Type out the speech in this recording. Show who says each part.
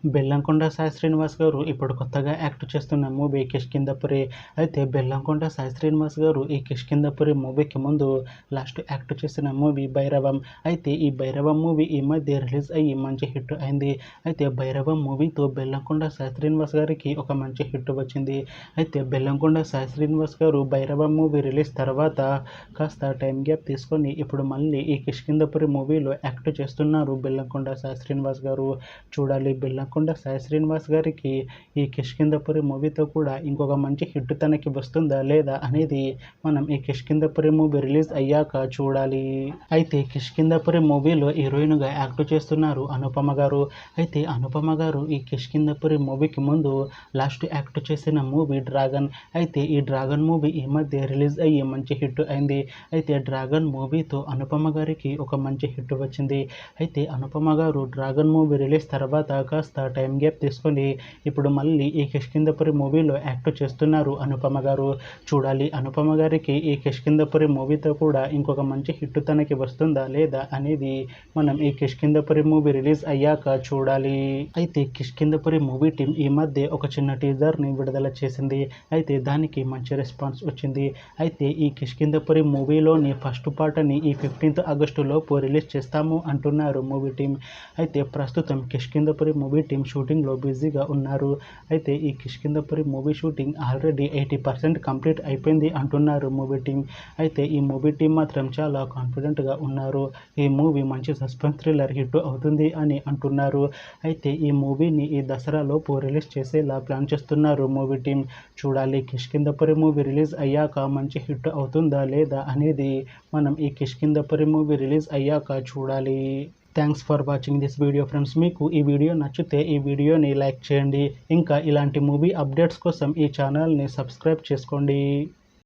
Speaker 1: బెల్లంకొండ సాయి శ్రీనివాస్ గారు ఇప్పుడు కొత్తగా యాక్ట్ చేస్తున్న మూవీ కిష్కింధపురి. అయితే బెల్లంకొండ సాయి శ్రీనివాస్ గారు ఈ కిష్కింధపురి మూవీకి ముందు లాస్ట్ యాక్ట్ చేసిన మూవీ భైరవం. అయితే ఈ భైరవం మూవీ ఈ మధ్య రిలీజ్ అయ్యి మంచి హిట్ అయింది. అయితే భైరవం మూవీతో బెల్లంకొండ సాయి శ్రీనివాస్ గారికి ఒక మంచి హిట్ వచ్చింది. అయితే బెల్లంకొండ సాయి శ్రీనివాస్ గారు భైరవం మూవీ రిలీజ్ తర్వాత కాస్త టైం గ్యాప్ తీసుకొని ఇప్పుడు మళ్ళీ ఈ కిష్కింధపురి మూవీలో యాక్ట్ చేస్తున్నారు బెల్లంకొండ సాయి శ్రీనివాస్ గారు. చూడాలి బెల్లంకొండ సాయి శ్రీనివాస్ గారికి ఈ కిష్కింధపురి మూవీతో కూడా ఇంకొక మంచి హిట్ తనకి వస్తుందా లేదా అనేది మనం ఈ కిష్కింధపురి మూవీ రిలీజ్ అయ్యాక చూడాలి. అయితే కిష్కింధపురి మూవీలో హీరోయిన్గా యాక్ట్ చేస్తున్నారు అనుపమ గారు. అయితే అనుపమ గారు ఈ కిష్కింధపురి మూవీకి ముందు లాస్ట్ యాక్ట్ చేసిన మూవీ డ్రాగన్. అయితే ఈ డ్రాగన్ మూవీ ఈ మధ్య రిలీజ్ అయ్యి మంచి హిట్ అయింది. అయితే డ్రాగన్ మూవీతో అనుపమ గారికి ఒక మంచి హిట్ వచ్చింది. అయితే అనుపమ గారు డ్రాగన్ మూవీ రిలీజ్ తర్వాత కాస్త టైం గ్యాప్ తీసుకొని ఇప్పుడు మళ్ళీ ఈ కిష్కింధపురి మూవీలో యాక్ట్ చేస్తున్నారు అనుపమ గారు. చూడాలి అనుపమ గారికి ఈ కిష్కింధపురి మూవీతో కూడా ఇంకొక మంచి హిట్ తనకి వస్తుందా లేదా అనేది మనం ఈ కిష్కింధపురి మూవీ రిలీజ్ అయ్యాక చూడాలి. అయితే కిష్కింధపురి మూవీ టీం ఈ మధ్య ఒక చిన్న టీజర్ని విడుదల చేసింది. అయితే దానికి మంచి రెస్పాన్స్ వచ్చింది. అయితే ఈ కిష్కింధపురి మూవీలోని ఫస్ట్ పార్ట్ని ఈ 15th ఆగస్టులోపు రిలీజ్ చేస్తాము అంటున్నారు మూవీ టీం. అయితే ప్రస్తుతం కిష్కింధపురి మూవీ టీం షూటింగ్లో బిజీగా ఉన్నారు. అయితే ఈ Kishkindhapuri movie shooting already 80% complete అయిపోయింది అంటున్నారు మూవీ టీం. అయితే ఈ మూవీ టీం మాత్రం చాలా కాన్ఫిడెంట్గా ఉన్నారు. ఈ మూవీ మంచి సస్పెన్స్ థ్రిల్లర్ హిట్ అవుతుంది అని అంటున్నారు. అయితే ఈ మూవీని ఈ దసరాలోపు రిలీజ్ చేసేలా ప్లాన్ చేస్తున్నారు మూవీ టీం. చూడాలి కిష్కింధపురి మూవీ రిలీజ్ అయ్యాక మంచి హిట్ అవుతుందా లేదా అనేది మనం ఈ కిష్కింధపురి మూవీ రిలీజ్ అయ్యాక చూడాలి. Thanks for watching this video friends. మీకు ఈ వీడియో నచ్చితే ఈ వీడియోని లైక్ చేయండి. ఇంకా ఇలాంటి మూవీ అప్డేట్స్ కోసం ఈ ఛానల్ని సబ్స్క్రైబ్ చేసుకోండి.